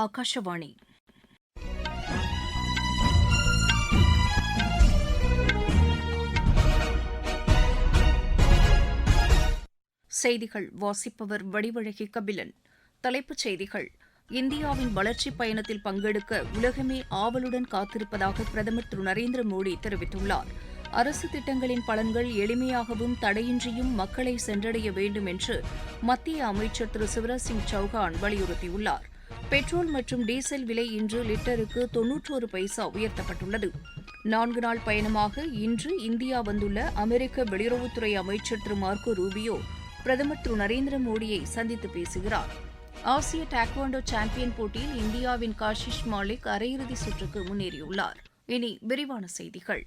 ஆகாஷவாணி. செய்திகள் வாசிப்பவர் வடிவழகி கபிலன். தலைப்புச் செய்திகள்: இந்தியாவின் வளர்ச்சிப் பயணத்தில் பங்கெடுக்க உலகமே ஆவலுடன் காத்திருப்பதாக பிரதமர் திரு நரேந்திர மோடி தெரிவித்துள்ளார். அரசு திட்டங்களின் பலன்கள் எளிமையாகவும் தடையின்றியும் மக்களை சென்றடைய வேண்டும் என்று மத்திய அமைச்சர் திரு சிவராஜ் சிங் சௌஹான் வலியுறுத்தியுள்ளார். பெட்ரோல் மற்றும் டீசல் விலை இன்று லிட்டருக்கு 91 பைசா உயர்த்தப்பட்டுள்ளது. 4 நாள் பயணமாக இன்று இந்தியா வந்துள்ள அமெரிக்க வெளியுறவுத்துறை அமைச்சர் திரு மார்க்கோ ரூபியோ பிரதமர் திரு நரேந்திர மோடியை சந்தித்து பேசுகிறார். ஆசிய டாக்வாண்டோ சாம்பியன் போட்டியில் இந்தியாவின் காஷிஷ் மாலிக் அரையிறுதி சுற்றுக்கு முன்னேறியுள்ளார். இனி விரிவான செய்திகள்.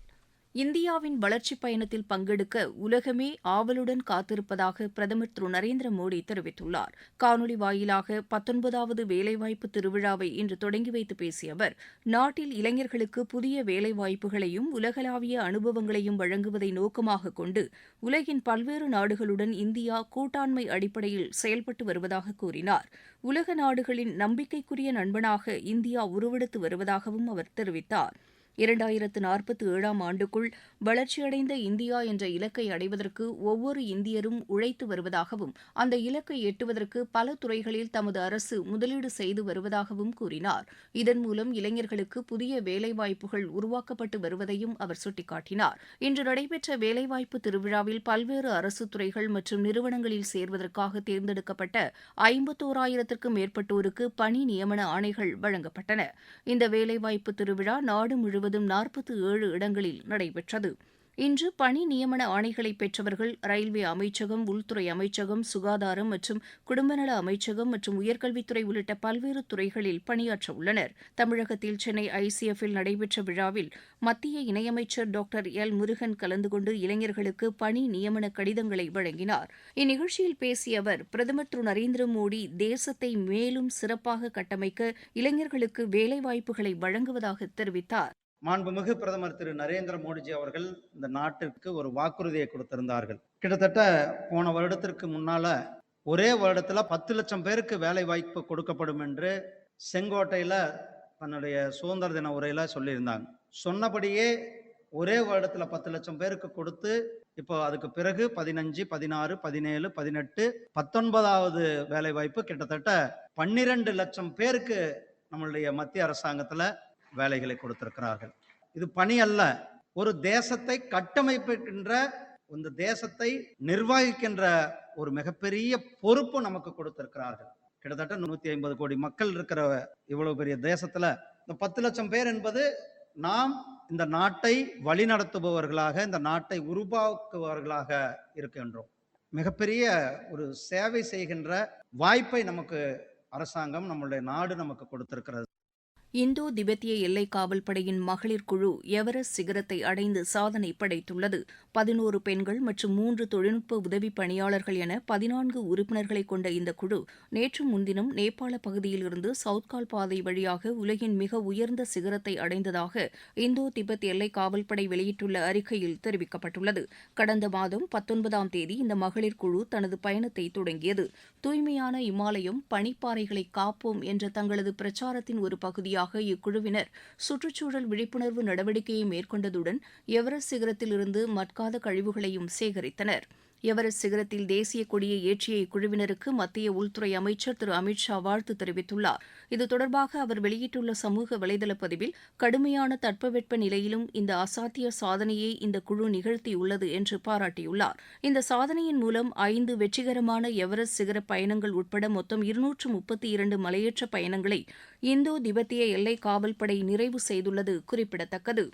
இந்தியாவின் வளர்ச்சிப் பயணத்தில் பங்கெடுக்க உலகமே ஆவலுடன் காத்திருப்பதாக பிரதமர் திரு நரேந்திர மோடி தெரிவித்துள்ளார். காணொலி வாயிலாக 19வது வேலைவாய்ப்பு திருவிழாவை இன்று தொடங்கி வைத்து பேசிய அவர், நாட்டில் இளைஞர்களுக்கு புதிய வேலைவாய்ப்புகளையும் உலகளாவிய அனுபவங்களையும் வழங்குவதை நோக்கமாக கொண்டு உலகின் பல்வேறு நாடுகளுடன் இந்தியா கூட்டாண்மை அடிப்படையில் செயல்பட்டு வருவதாக கூறினார். உலக நாடுகளின் நம்பிக்கைக்குரிய நண்பனாக இந்தியா உருவெடுத்து வருவதாகவும் அவர் தெரிவித்தார். 2047ஆம் ஆண்டுக்குள் வளர்ச்சியடைந்த இந்தியா என்ற இலக்கை அடைவதற்கு ஒவ்வொரு இந்தியரும் உழைத்து வருவதாகவும் அந்த இலக்கை எட்டுவதற்கு பல துறைகளில் தமது அரசு முதலீடு செய்து வருவதாகவும் கூறினார். இதன் மூலம் இளைஞர்களுக்கு புதிய வேலைவாய்ப்புகள் உருவாக்கப்பட்டு வருவதையும் அவர் சுட்டிக்காட்டினார். இன்று நடைபெற்ற வேலைவாய்ப்பு திருவிழாவில் பல்வேறு அரசு துறைகள் மற்றும் நிறுவனங்களில் சேர்வதற்காக தேர்ந்தெடுக்கப்பட்ட 51,000க்கும் மேற்பட்டோருக்கு பணி நியமன ஆணைகள் வழங்கப்பட்டன. இந்த வேலைவாய்ப்பு திருவிழா நாடு முழுவதும் 47 இடங்களில் நடைபெற்றது. இன்று பணி நியமன ஆணைகளை பெற்றவர்கள் ரயில்வே அமைச்சகம், உள்துறை அமைச்சகம், சுகாதாரம் மற்றும் குடும்பநல அமைச்சகம் மற்றும் உயர்கல்வித்துறை உள்ளிட்ட பல்வேறு துறைகளில் பணியாற்ற உள்ளனர். தமிழகத்தில் சென்னை ஐசிஎஃப்பில் நடைபெற்ற விழாவில் மத்திய இணையமைச்சர் டாக்டர் எல் முருகன் கலந்து கொண்டு இளைஞர்களுக்கு பணி நியமன கடிதங்களை வழங்கினார். இந்நிகழ்ச்சியில் பேசிய அவர், பிரதமர் திரு நரேந்திர மோடி தேசத்தை மேலும் சிறப்பாக கட்டமைக்க இளைஞர்களுக்கு வேலைவாய்ப்புகளை வழங்குவதாக தெரிவித்தார். மாண்புமிகு பிரதமர் திரு நரேந்திர மோடிஜி அவர்கள் இந்த நாட்டிற்கு ஒரு வாக்குறுதியை கொடுத்திருந்தார்கள். கிட்டத்தட்ட போன வருடத்திற்கு முன்னால ஒரே வருடத்துல 10 லட்சம் பேருக்கு வேலை வாய்ப்பு கொடுக்கப்படும் என்று செங்கோட்டையில தன்னுடைய சுதந்திர தின உரையில சொல்லியிருந்தாங்க. சொன்னபடியே ஒரே வருடத்துல 10 லட்சம் பேருக்கு கொடுத்து இப்போ அதுக்கு பிறகு 15, 16, 17, 18, 19வது வேலை வாய்ப்பு கிட்டத்தட்ட 12 லட்சம் பேருக்கு நம்மளுடைய மத்திய அரசாங்கத்துல வேலைகளை கொடுத்திருக்கிறார்கள். இது பணி அல்ல, ஒரு தேசத்தை கட்டமைக்கின்ற, இந்த தேசத்தை நிர்வகிக்கின்ற ஒரு மிகப்பெரிய பொறுப்பு நமக்கு கொடுத்திருக்கிறார்கள். கிட்டத்தட்ட 150 கோடி மக்கள் இருக்கிற இவ்வளவு பெரிய தேசத்துல இந்த 10 லட்சம் பேர் என்பது நாம் இந்த நாட்டை வழிநடத்துபவர்களாக, இந்த நாட்டை உருவாக்குபவர்களாக இருக்கின்றோம். மிகப்பெரிய ஒரு சேவை செய்கின்ற வாய்ப்பை நமக்கு அரசாங்கம், நம்மளுடைய நாடு நமக்கு கொடுத்திருக்கிறது. இந்தோ திபெத்திய எல்லை காவல் படையின் மகளிர் குழு எவரெஸ்ட் சிகரத்தை அடைந்து சாதனை படைத்துள்ளது. 11 பெண்கள் மற்றும் 3 தொழில்நுட்ப உதவி பணியாளர்கள் என 14 உறுப்பினர்களை கொண்ட இந்த குழு நேற்று முன்தினம் நேபாள பகுதியில் இருந்து சவுத்கால் பாதை வழியாக உலகின் மிக உயர்ந்த சிகரத்தை அடைந்ததாக இந்தோ திபெத் எல்லை காவல்படை வெளியிட்டுள்ள அறிக்கையில் தெரிவிக்கப்பட்டுள்ளது. கடந்த மாதம் 19ஆம் தேதி இந்த மகளிர் குழு தனது பயணத்தை தொடங்கியது. தூய்மையான இமாலயம், பனிப்பாறைகளை காப்போம் என்ற தங்களது பிரச்சாரத்தின் ஒரு பகுதியாக இக்குழுவினர் சுற்றுச்சூழல் விழிப்புணர்வு நடவடிக்கையை மேற்கொண்டதுடன் எவரெஸ்ட் சிகரத்தில் இருந்து மட்காத கழிவுகளையும் சேகரித்தனர். எவரெஸ்ட் சிகரத்தில் தேசிய கொடியை ஏற்றிய இக்குழுவினருக்கு மத்திய உள்துறை அமைச்சர் திரு அமித் ஷா வாழ்த்து தெரிவித்துள்ளார். இது தொடர்பாக அவர் வெளியிட்டுள்ள சமூக வலைதள பதிவில், கடுமையான தட்பவெட்ப நிலையிலும் இந்த அசாத்திய சாதனையை இந்த குழு நிகழ்த்தியுள்ளது என்று பாராட்டியுள்ளார். இந்த சாதனையின் மூலம் 5 வெற்றிகரமான எவரெஸ்ட் சிகர பயணங்கள் உட்பட மொத்தம் 232 மலையேற்ற பயணங்களை இந்தோ திபெத்திய எல்லை காவல்படை நிறைவு செய்துள்ளது குறிப்பிடத்தக்கது.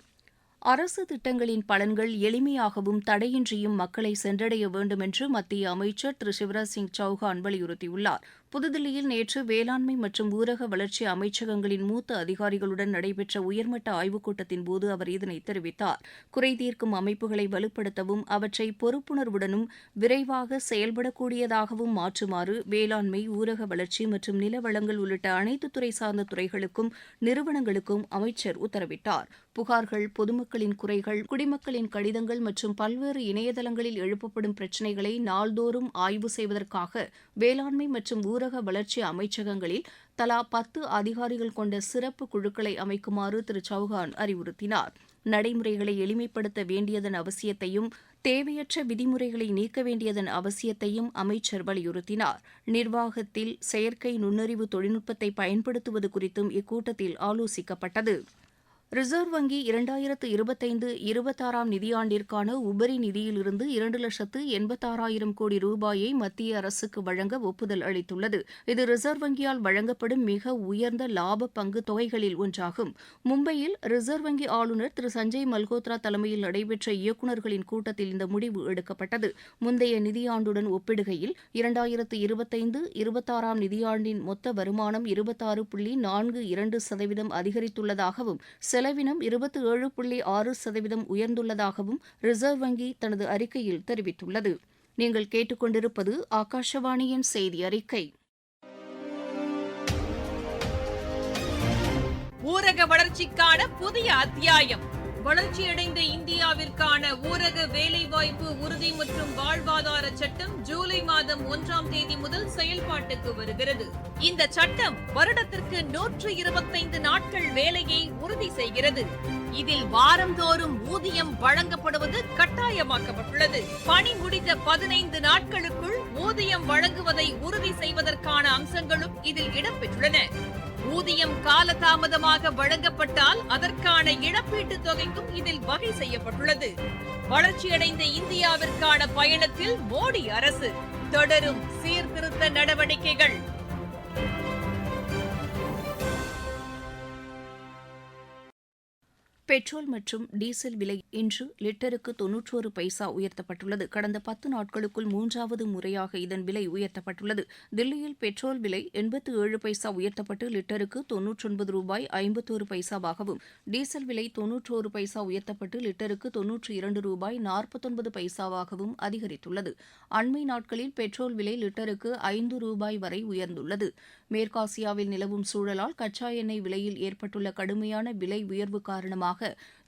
அரசு திட்டங்களின் பலன்கள் எளிமையாகவும் தடையின்றியும் மக்களை சென்றடைய வேண்டும் என்று மத்திய அமைச்சர் திரு சிவராஜ் சிங் சௌஹான் வலியுறுத்தியுள்ளார். புதுதில்லியில் நேற்று வேளாண்மை மற்றும் ஊரக வளர்ச்சி அமைச்சகங்களின் மூத்த அதிகாரிகளுடன் நடைபெற்ற உயர்மட்ட ஆய்வுக் கூட்டத்தின்போது அவர் இதனை தெரிவித்தார். குறைதீர்க்கும் அமைப்புகளை வலுப்படுத்தவும் அவற்றை பொறுப்புணர்வுடனும் விரைவாக செயல்படக்கூடியதாகவும் மாற்றுமாறு வேளாண்மை, ஊரக வளர்ச்சி மற்றும் நிலவளங்கள் உள்ளிட்ட அனைத்து துறை சார்ந்த துறைகளுக்கும் நிறுவனங்களுக்கும் அமைச்சர் உத்தரவிட்டார். புகார்கள், பொதுமக்களின் குறைகள், குடிமக்களின் கடிதங்கள் மற்றும் பல்வேறு இணையதளங்களில் எழுப்பப்படும் பிரச்சினைகளை நாள்தோறும் ஆய்வு செய்வதற்காக வேளாண்மை மற்றும் ஊரக வளர்ச்சி அமைச்சகங்களில் தலா 10 அதிகாரிகள் கொண்ட சிறப்பு குழுக்களை அமைக்குமாறு திரு சௌஹான் அறிவுறுத்தினார். நடைமுறைகளை எளிமைப்படுத்த வேண்டியதன் அவசியத்தையும் தேவையற்ற விதிமுறைகளை நீக்க வேண்டியதன் அவசியத்தையும் அமைச்சர் வலியுறுத்தினார். நிர்வாகத்தில் செயற்கை நுண்ணறிவு தொழில்நுட்பத்தை பயன்படுத்துவது குறித்தும் இக்கூட்டத்தில் ஆலோசிக்கப்பட்டது. ரிசர்வ் வங்கி 2025-26 நிதியாண்டிற்கான உபரி நிதியிலிருந்து 2,86,000 கோடி ரூபாயை மத்திய அரசுக்கு வழங்க ஒப்புதல் அளித்துள்ளது. இது ரிசர்வ் வங்கியால் வழங்கப்படும் மிக உயர்ந்த லாப பங்கு தொகைகளில் ஒன்றாகும். மும்பையில் ரிசர்வ் வங்கி ஆளுநர் திரு சஞ்சய் மல்கோத்ரா தலைமையில் நடைபெற்ற இயக்குநர்களின் கூட்டத்தில் இந்த முடிவு எடுக்கப்பட்டது. முந்தைய நிதியாண்டுடன் ஒப்பிடுகையில் 2025-26 நிதியாண்டின் மொத்த வருமானம் 26.42% அதிகரித்துள்ளதாகவும் செலவினம் 27.6% உயர்ந்துள்ளதாகவும் ரிசர்வ் வங்கி தனது அறிக்கையில் தெரிவித்துள்ளது. நீங்கள் கேட்டுக்கொண்டிருப்பது ஆகாஷவாணியின் செய்தி அறிக்கை. ஊரக வளர்ச்சிக்கான புதிய அத்தியாயம். வளர்ச்சியடைந்த இந்தியாவிற்கான ஊரக வேலைவாய்ப்பு உறுதி மற்றும் வாழ்வாதார சட்டம் ஜூலை மாதம் 1ஆம் தேதி முதல் செயல்பாட்டுக்கு வருகிறது. இந்த சட்டம் வருடத்திற்கு 125 நாட்கள் வேலையை உறுதி செய்கிறது. இதில் வாரந்தோறும் ஊதியம் வழங்கப்படுவது கட்டாயமாக்கப்பட்டுள்ளது. பணி முடிந்த 15 நாட்களுக்குள் ஊதியம் வழங்குவதை உறுதி செய்வதற்கான அம்சங்களும் இதில் இடம்பெற்றுள்ளன. ஊதியம் காலதாமதமாக வழங்கப்பட்டால் அதற்கான இழப்பீட்டுத் தொகைக்கும் இதில் வகை செய்யப்பட்டுள்ளது. வளர்ச்சியடைந்த இந்தியாவிற்கான பயணத்தில் மோடி அரசு தொடரும் சீர்திருத்த நடவடிக்கைகள். பெட்ரோல் மற்றும் டீசல் விலை இன்று லிட்டருக்கு 91 பைசா உயர்த்தப்பட்டுள்ளது. கடந்த 10 நாட்களுக்குள் 3வது முறையாக இதன் விலை உயர்த்தப்பட்டுள்ளது. தில்லியில் பெட்ரோல் விலை 87 பைசா உயர்த்தப்பட்டு லிட்டருக்கு 99 ரூபாய் 51 பைசாவாகவும், டீசல் விலை 91 பைசா உயர்த்தப்பட்டு லிட்டருக்கு 92 ரூபாய் 49 பைசாவாகவும் அதிகரித்துள்ளது. அண்மை நாட்களில் பெட்ரோல் விலை லிட்டருக்கு 5 ரூபாய் வரை உயர்ந்துள்ளது. மேற்காசியாவில் நிலவும் சூழலால் கச்சா எண்ணெய் விலையில் ஏற்பட்டுள்ள கடுமையான விலை உயர்வு காரணமாக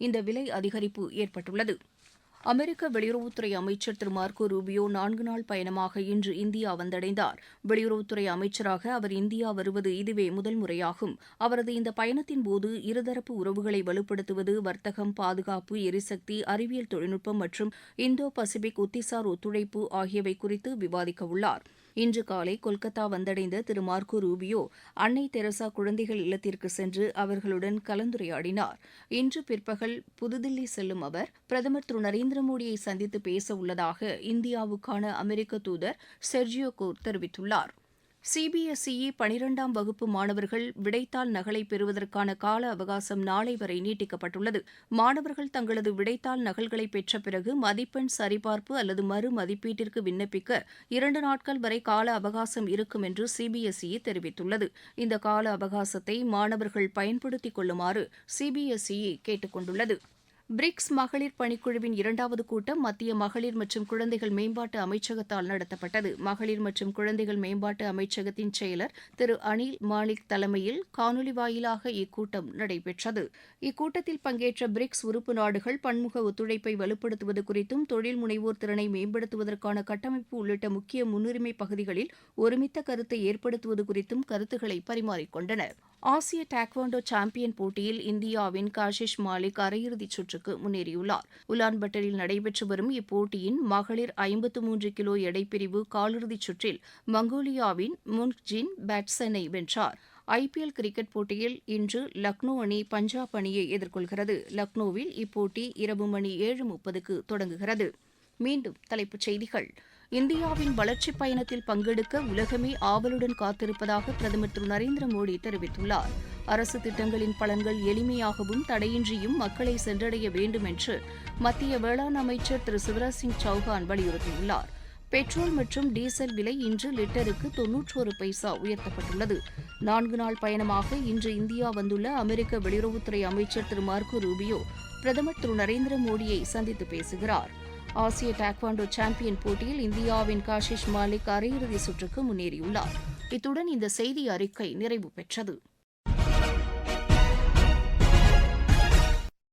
இந்த விலை அதிகரிப்பு ஏற்பட்டுள்ளது. அமெரிக்க வெளியுறவுத்துறை அமைச்சர் திரு மார்க்கோ ரூபியோ 4 நாள் பயணமாக இன்று இந்தியா வந்தடைந்தார். வெளியுறவுத்துறை அமைச்சராக அவர் இந்தியா வருவது இதுவே முதல் முறையாகும். அவரது இந்த பயணத்தின்போது இருதரப்பு உறவுகளை வலுப்படுத்துவது, வர்த்தகம், பாதுகாப்பு, எரிசக்தி, அறிவியல் தொழில்நுட்பம் மற்றும் இந்தோ பசிபிக் உத்திசார் ஒத்துழைப்பு ஆகியவை குறித்து விவாதிக்க உள்ளார். இன்று காலை கொல்கத்தா வந்தடைந்த திரு மார்க்கோ ரூபியோ அன்னை தெரசா குழந்தைகள் இல்லத்திற்கு சென்று அவர்களுடன் கலந்துரையாடினார். இன்று பிற்பகல் புதுதில்லி செல்லும் அவர் பிரதமர் திரு நரேந்திர மோடியை சந்தித்து பேச உள்ளதாக இந்தியாவுக்கான அமெரிக்க தூதர் செர்ஜியோ கோர் தெரிவித்துள்ளார். சிபிஎஸ்இ 12ஆம் வகுப்பு மாணவர்கள் விடைத்தாள் நகலை பெறுவதற்கான கால அவகாசம் நாளை வரை நீட்டிக்கப்பட்டுள்ளது. மாணவர்கள் தங்களது விடைத்தாள் நகல்களை பெற்ற பிறகு மதிப்பெண் சரிபார்ப்பு அல்லது மறு மதிப்பீட்டிற்கு விண்ணப்பிக்க 2 நாட்கள் வரை கால அவகாசம் இருக்கும் என்று சிபிஎஸ்இ தெரிவித்துள்ளது. இந்த கால அவகாசத்தை மாணவர்கள் பயன்படுத்திக் கொள்ளுமாறு சிபிஎஸ்இ கேட்டுக் கொண்டுள்ளது. பிரிக்ஸ் மகளிர் பணிக்குழுவின் 2வது கூட்டம் மத்திய மகளிர் மற்றும் குழந்தைகள் மேம்பாட்டு அமைச்சகத்தால் நடத்தப்பட்டது. மகளிர் மற்றும் குழந்தைகள் மேம்பாட்டு அமைச்சகத்தின் செயலர் திரு அனில் மாலிக் தலைமையில் காணொலி வாயிலாக இக்கூட்டம் நடைபெற்றது. இக்கூட்டத்தில் பங்கேற்ற பிரிக்ஸ் உறுப்பு நாடுகள் பன்முக ஒத்துழைப்பை வலுப்படுத்துவது குறித்தும், தொழில் முனைவோர் திறனை மேம்படுத்துவதற்கான கட்டமைப்பு உள்ளிட்ட முக்கிய முன்னுரிமை பகுதிகளில் ஒருமித்த கருத்தை ஏற்படுத்துவது குறித்தும் கருத்துக்களை பரிமாறிக்கொண்டனர். ஆசிய டாக்வாண்டோ சாம்பியன் போட்டியில் இந்தியாவின் காஷிஷ் மாலிக் அரையிறுதிச் சுற்றுக்கு முன்னேறியுள்ளார். உலான்பட்டரில் நடைபெற்று வரும் இப்போட்டியின் மகளிர் 53 கிலோ எடைப்பிரிவு காலிறுதிச் சுற்றில் மங்கோலியாவின் முன்ஜின் பேட்சனை வென்றார். ஐபிஎல் கிரிக்கெட் போட்டியில் இன்று லக்னோ அணி பஞ்சாப் அணியை எதிர்கொள்கிறது. லக்னோவில் இப்போட்டி இரவு மணி 7:30க்கு தொடங்குகிறது. மீண்டும் தலைப்புச் செய்திகள். இந்தியாவின் வளர்ச்சிப் பயணத்தில் பங்கெடுக்க உலகமே ஆவலுடன் காத்திருப்பதாக பிரதமர் திரு நரேந்திர மோடி தெரிவித்துள்ளார். அரசு திட்டங்களின் பலன்கள் எளிமையாகவும் தடையின்றியும் மக்களை சென்றடைய வேண்டும் என்று மத்திய வேளாண் அமைச்சர் திரு சிவராஜ் சிங் சௌஹான் வலியுறுத்தியுள்ளார். பெட்ரோல் மற்றும் டீசல் விலை இன்று லிட்டருக்கு 91 பைசா உயர்த்தப்பட்டுள்ளது. 4 நாள் பயணமாக இன்று இந்தியா வந்துள்ள அமெரிக்க வெளியுறவுத்துறை அமைச்சர் திரு மார்க்கோ ரூபியோ பிரதமர் திரு நரேந்திர மோடியை சந்தித்து பேசுகிறார். ஆசிய டாக்வாண்டோ சாம்பியன் போட்டியில் இந்தியாவின் காஷிஷ் மாலிக் அரையிறுதி சுற்றுக்கு முன்னேறியுள்ளார். இத்துடன் இந்த செய்தி அறிக்கை நிறைவு பெற்றது.